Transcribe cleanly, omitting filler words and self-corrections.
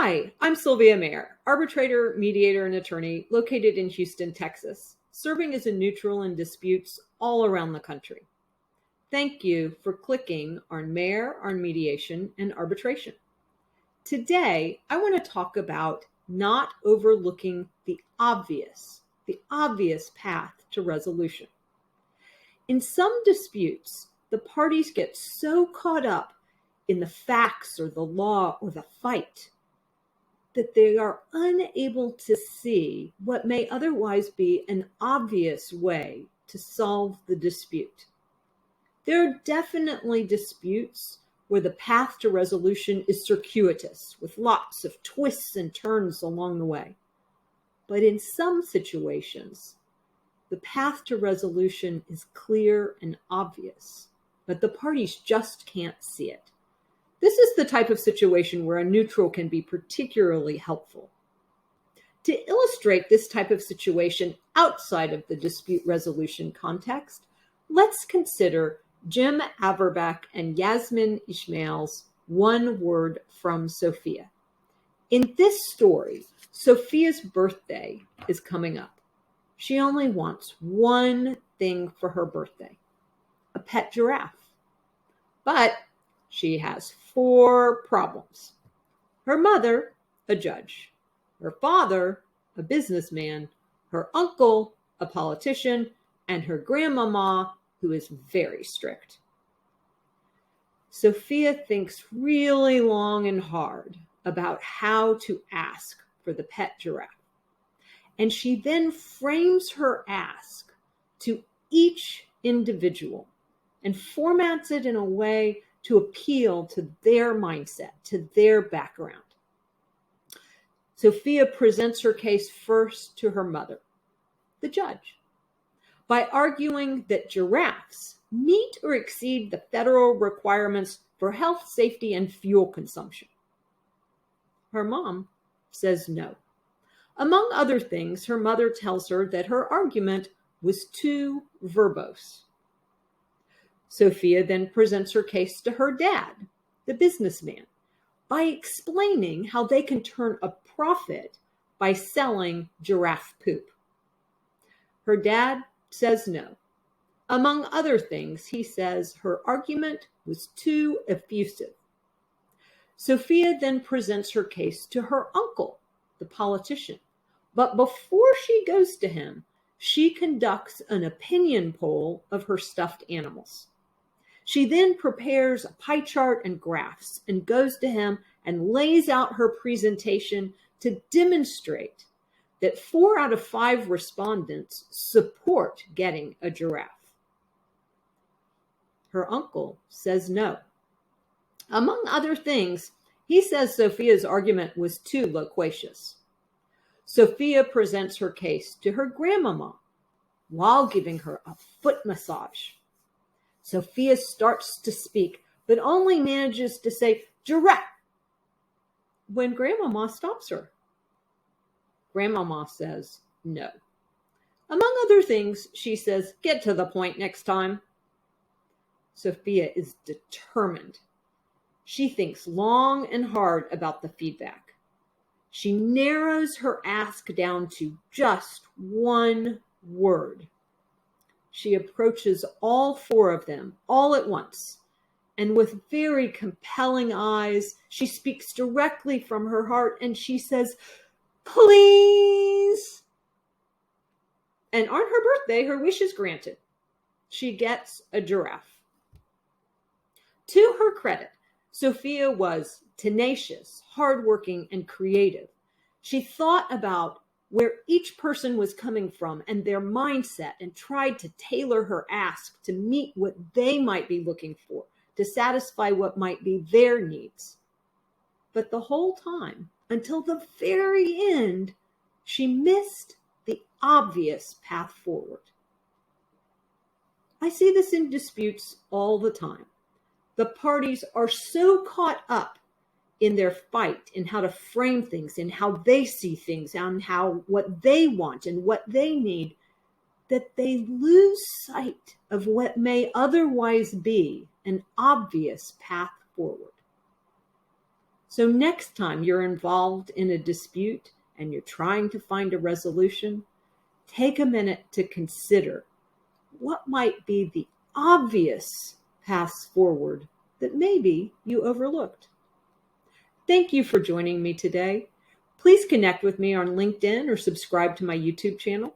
Hi, I'm Sylvia Mayer, arbitrator, mediator, and attorney located in Houston, Texas, serving as a neutral in disputes all around the country. Thank you for clicking on Mayer on mediation and arbitration. Today, I want to talk about not overlooking the obvious path to resolution. In some disputes, the parties get so caught up in the facts or the law or the fight that they are unable to see what may otherwise be an obvious way to solve the dispute. There are definitely disputes where the path to resolution is circuitous, with lots of twists and turns along the way. But in some situations, the path to resolution is clear and obvious, but the parties just can't see it. This is the type of situation where a neutral can be particularly helpful. To illustrate this type of situation outside of the dispute resolution context, let's consider Jim Averbeck and Yasmeen Ismail's One Word from Sophia. In this story, Sophia's birthday is coming up. She only wants one thing for her birthday, a pet giraffe. But she has 4 problems. Her mother, a judge. Her father, a businessman. Her uncle, a politician. And her grandmama, who is very strict. Sophia thinks really long and hard about how to ask for the pet giraffe. And she then frames her ask to each individual and formats it in a way to appeal to their mindset, to their background. Sophia presents her case first to her mother, the judge, by arguing that giraffes meet or exceed the federal requirements for health, safety, and fuel consumption. Her mom says no. Among other things, her mother tells her that her argument was too verbose. Sophia then presents her case to her dad, the businessman, by explaining how they can turn a profit by selling giraffe poop. Her dad says no. Among other things, he says her argument was too effusive. Sophia then presents her case to her uncle, the politician. But before she goes to him, she conducts an opinion poll of her stuffed animals. She then prepares a pie chart and graphs and goes to him and lays out her presentation to demonstrate that 4 out of 5 respondents support getting a giraffe. Her uncle says no. Among other things, he says Sophia's argument was too loquacious. Sophia presents her case to her grandmama while giving her a foot massage. Sophia starts to speak, but only manages to say, giraffe, when grandmama stops her. Grandmama says no. Among other things, she says, get to the point next time. Sophia is determined. She thinks long and hard about the feedback. She narrows her ask down to just one word. She approaches all 4 of them all at once, and with very compelling eyes, she speaks directly from her heart, and she says, please. And on her birthday, her wish is granted. She gets a giraffe. To her credit, Sophia was tenacious, hardworking, and creative. She thought about where each person was coming from and their mindset and tried to tailor her ask to meet what they might be looking for, to satisfy what might be their needs. But the whole time, until the very end, she missed the obvious path forward. I see this in disputes all the time. The parties are so caught up in their fight, in how to frame things, in how they see things, and what they want and what they need, that they lose sight of what may otherwise be an obvious path forward. So next time you're involved in a dispute and you're trying to find a resolution, take a minute to consider what might be the obvious paths forward that maybe you overlooked. Thank you for joining me today. Please connect with me on LinkedIn or subscribe to my YouTube channel.